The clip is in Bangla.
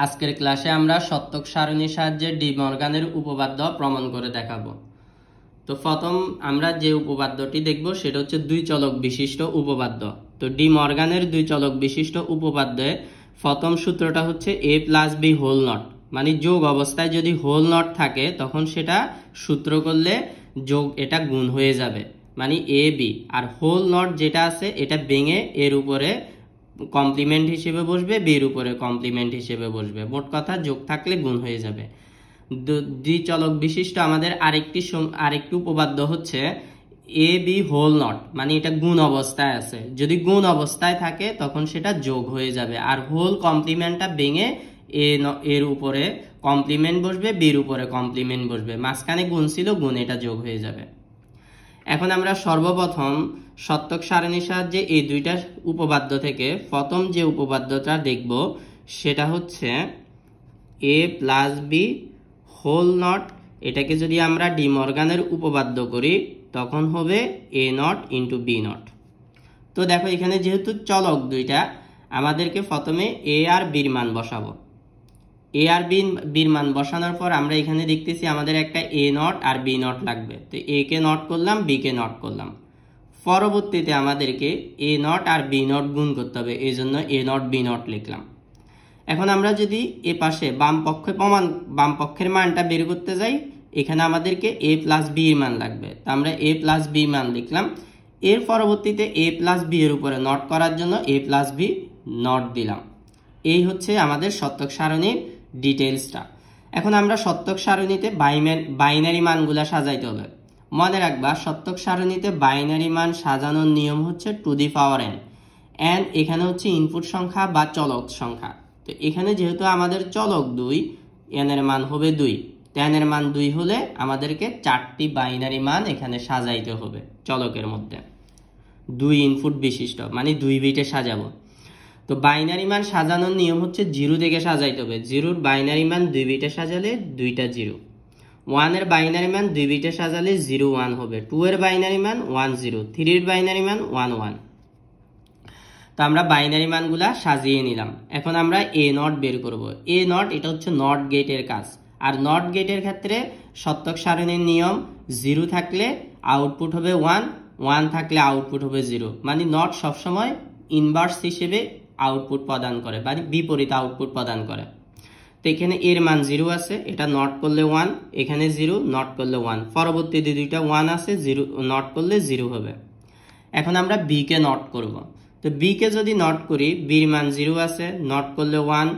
আজকের ক্লাসে আমরা সত্যক সারণীর সাহায্যে ডি মর্গানের উপপাদ্য প্রমাণ করে দেখাবো। তো প্রথম আমরা যে উপপাদ্যটি দেখব সেটা হচ্ছে দুই চলক বিশিষ্ট উপপাদ্য। তো ডি মর্গানের দুই চলক বিশিষ্ট উপপাদ্যে প্রথম সূত্রটা হচ্ছে a plus B whole naught, মানে যোগ অবস্থায় যদি হোল নট থাকে তখন সেটা সূত্র করলে যোগ এটা গুণ হয়ে যাবে, মানে A B. R whole not যেটা আছে এটা ভেঙে এর উপরে কমপ্লিমেন্ট হিসেবে বসবে, বির উপরে কমপ্লিমেন্ট হিসেবে বসবে, মোট কথা যোগ থাকলে গুণ হয়ে যাবে। দ্বিচলক বিশিষ্ট আমাদের আরেকটি উপপাদ্য হচ্ছে এ বি হোল নট, মানে এটা গুণ অবস্থায় আছে, যদি গুণ অবস্থায় থাকে তখন সেটা যোগ হয়ে যাবে। আর হোল কমপ্লিমেন্টটা ভেঙে এর উপরে কমপ্লিমেন্ট বসবে, বির উপরে কমপ্লিমেন্ট বসবে, মাঝখানে গুণ ছিল, গুণ এটা যোগ হয়ে যাবে। এখন আমরা সর্বপ্রথম সত্যক সারণীর সাহায্যে এই দুইটা উপপাদ্য থেকে প্রথম যে উপপাদ্যটা দেখব সেটা হচ্ছে a plus B whole naught. এটাকে যদি আমরা ডি মর্গানের উপপাদ্য করি তখন হবে a naught into B naught. তো দেখো এখানে যেহেতু চলক দুইটা, আমাদেরকে প্রথমে a আর বির মান বসাবো। এ আর বির মান বসানোর পর আমরা এখানে দেখতেছি আমাদের একটা এ নট আর বি নট লাগবে। তো এ কে নট করলাম, বি কে নট করলাম। পরবর্তীতে আমাদেরকে এ নট আর বি নট গুণ করতে হবে, এই জন্য এ নট বি নট লিখলাম। এখন আমরা যদি এ পাশে বাম পক্ষের মানটা বের করতে যাই, এখানে আমাদেরকে এ প্লাস বি এর মান লাগবে, তো আমরা এ প্লাস বি মান লিখলাম। এর পরবর্তীতে এ প্লাস বি এর উপরে নট করার জন্য এ প্লাস বি নট দিলাম। এই হচ্ছে আমাদের সত্যক সারণীর ডিটেইলসটা। এখন আমরা সত্যক সারণীতে বাইনারি মানগুলা সাজাইতে হবে। মনে রাখবা সত্যক সারণীতে বাইনারি মান সাজানোর নিয়ম হচ্ছে to the power N. N এখানে হচ্ছে ইনপুট সংখ্যা বা চলক সংখ্যা। তো এখানে যেহেতু আমাদের চলক 2, এন এর মান হবে 2, এন এর মান 2 হলে আমাদেরকে 4টি বাইনারি মান এখানে সাজাইতে হবে চলকের মধ্যে, 2 ইনপুট বিশিষ্ট, মানে 2 বিটে সাজাবো। তো বাইনারি মান সাজানোর নিয়ম হচ্ছে 0 থেকে সাজাইতে হবে। 0-র বাইনারি মান 2 বিটে সাজালে 2টা 0। 1 এর বাইনারি মান 2 বিটে সাজালে 0 1 হবে। 2 এর বাইনারি মান 1 0, 3 এর বাইনারি মান 1 1। তো আমরা বাইনারি মানগুলা সাজিয়ে নিলাম। এখন আমরা এ নট বের করব। এ নট এটা হচ্ছে নট গেটের কাজ। আর নট গেটের ক্ষেত্রে সত্যক সারণীর নিয়ম 0 থাকলে আউটপুট হবে 1, 1 থাকলে আউটপুট হবে 0, মানে নট সবসময় ইনভার্স হিসেবে আউটপুট প্রদান করে, মানে বিপরীত আউটপুট প্রদান করে। তো এখানে এর মান 0 আছে, এটা নট করলে 1, এখানে 0 নট করলে 1, পরবর্তী দুইটা 1 আছে, 0 নট করলে 0 হবে। এখন আমরা বি কে নট করব। তো বি কে যদি নট করি, বির মান 0 আছে, নট করলে 1,